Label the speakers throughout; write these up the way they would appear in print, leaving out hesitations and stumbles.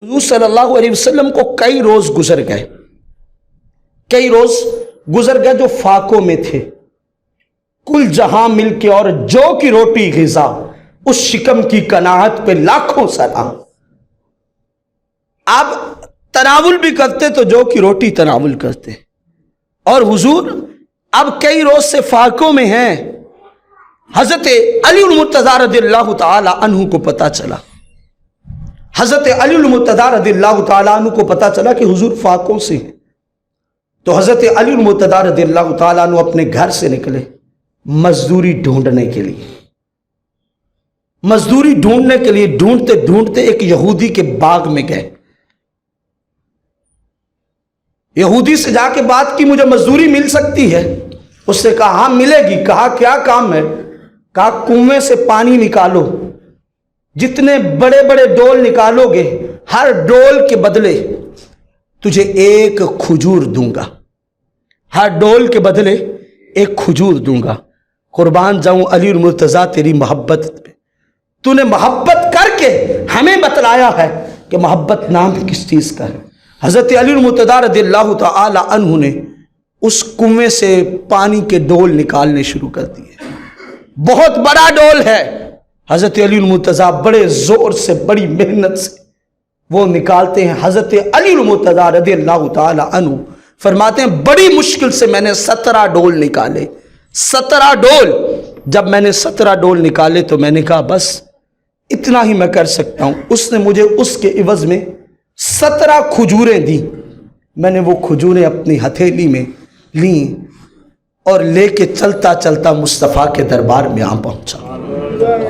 Speaker 1: حضور صلی اللہ علیہ وسلم کو کئی روز گزر گئے جو فاقوں میں تھے، کل جہاں مل کے اور جو کی روٹی غذا، اس شکم کی قناعت پہ لاکھوں سلام۔ آپ تناول بھی کرتے تو جو کی روٹی تناول کرتے، اور حضور اب کئی روز سے فاقوں میں ہیں۔ حضرت علی المرتضیٰ رضی اللہ تعالی عنہ کو پتہ چلا، حضرت علی المرتضیٰ رضی اللہ تعالیٰ عنہ کو پتہ چلا کہ حضور فاقوں سے ہیں، تو حضرت علی المرتضیٰ رضی اللہ تعالیٰ عنہ اپنے گھر سے نکلے مزدوری ڈھونڈنے کے لیے۔ مزدوری ڈھونڈنے کے لیے ڈھونڈتے ڈھونڈتے ایک یہودی کے باغ میں گئے۔ یہودی سے جا کے بات کی، مجھے مزدوری مل سکتی ہے؟ اس سے کہا ہاں ملے گی۔ کہا کیا کام ہے؟ کہا کنویں سے پانی نکالو، جتنے بڑے بڑے ڈول نکالو گے ہر ڈول کے بدلے تجھے ایک کھجور دوں گا، ہر ڈول کے بدلے ایک کھجور دوں گا۔ قربان جاؤں علی المرتضیٰ تیری محبت پہ، تو نے محبت کر کے ہمیں بتلایا ہے کہ محبت نام کس چیز کا ہے۔ حضرت علی المرتضیٰ رضی اللہ تعالی عنہ نے اس کنویں سے پانی کے ڈول نکالنے شروع کر دیے۔ بہت بڑا ڈول ہے، حضرت علی المرتضیٰ بڑے زور سے بڑی محنت سے وہ نکالتے ہیں۔ حضرت علی المرتضیٰ رضی اللہ تعالی عنہ فرماتے ہیں بڑی مشکل سے میں نے 17 ڈول نکالے۔ 17 ڈول جب میں نے 17 ڈول نکالے تو میں نے کہا بس اتنا ہی میں کر سکتا ہوں۔ اس نے مجھے اس کے عوض میں 17 کھجوریں دی۔ میں نے وہ کھجوریں اپنی ہتھیلی میں لیں اور لے کے چلتا چلتا مصطفیٰ کے دربار میں آ پہنچا۔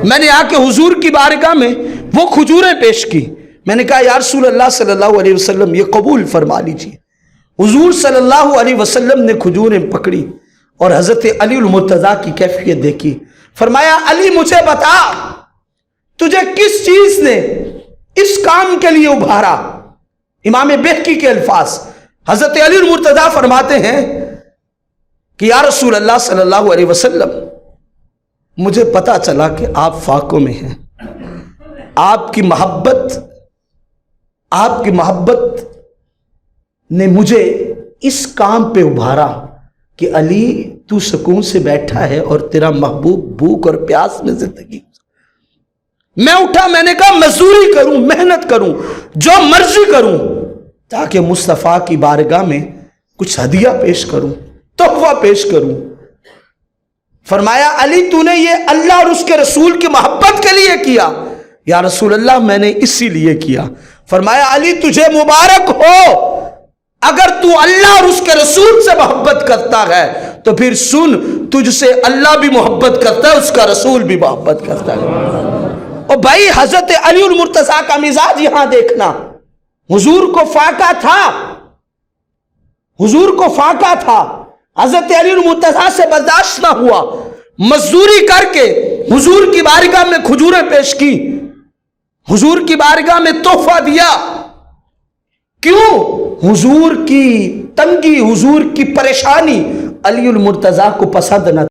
Speaker 1: میں نے آ کے حضور کی بارگاہ میں وہ کھجوریں پیش کی۔ میں نے کہا یا رسول اللہ صلی اللہ علیہ وسلم یہ قبول فرما لیجیے۔ حضور صلی اللہ علیہ وسلم نے کھجوریں پکڑی اور حضرت علی المرتضیٰ کی کیفیت دیکھی۔ فرمایا علی مجھے بتا تجھے کس چیز نے اس کام کے لیے ابھارا؟ امام بہقی کے الفاظ، حضرت علی المرتضیٰ فرماتے ہیں کہ یا رسول اللہ صلی اللہ علیہ وسلم مجھے پتا چلا کہ آپ فاقوں میں ہیں، آپ کی محبت نے مجھے اس کام پہ ابھارا کہ علی تو سکون سے بیٹھا ہے اور تیرا محبوب بھوک اور پیاس میں زندگی۔ میں اٹھا، میں نے کہا مزدوری کروں، محنت کروں، جو مرضی کروں تاکہ مصطفیٰ کی بارگاہ میں کچھ ہدیہ پیش کروں، تحفہ پیش کروں۔ فرمایا علی تو نے یہ اللہ اور اس کے رسول کی محبت کے لیے کیا؟ یا رسول اللہ میں نے اسی لیے کیا۔ فرمایا علی تجھے مبارک ہو، اگر تو اللہ اور اس کے رسول سے محبت کرتا ہے تو پھر سن تجھ سے اللہ بھی محبت کرتا ہے، اس کا رسول بھی محبت کرتا ہے۔ اور بھائی حضرت علی المرتضیٰ کا مزاج یہاں دیکھنا، حضور کو فاقہ تھا، حضور کو فاقہ تھا، حضرت علی المرتضیٰ سے برداشت نہ ہوا، مزدوری کر کے حضور کی بارگاہ میں کھجوریں پیش کی، حضور کی بارگاہ میں تحفہ دیا۔ کیوں؟ حضور کی تنگی، حضور کی پریشانی علی المرتضیٰ کو پسند نہ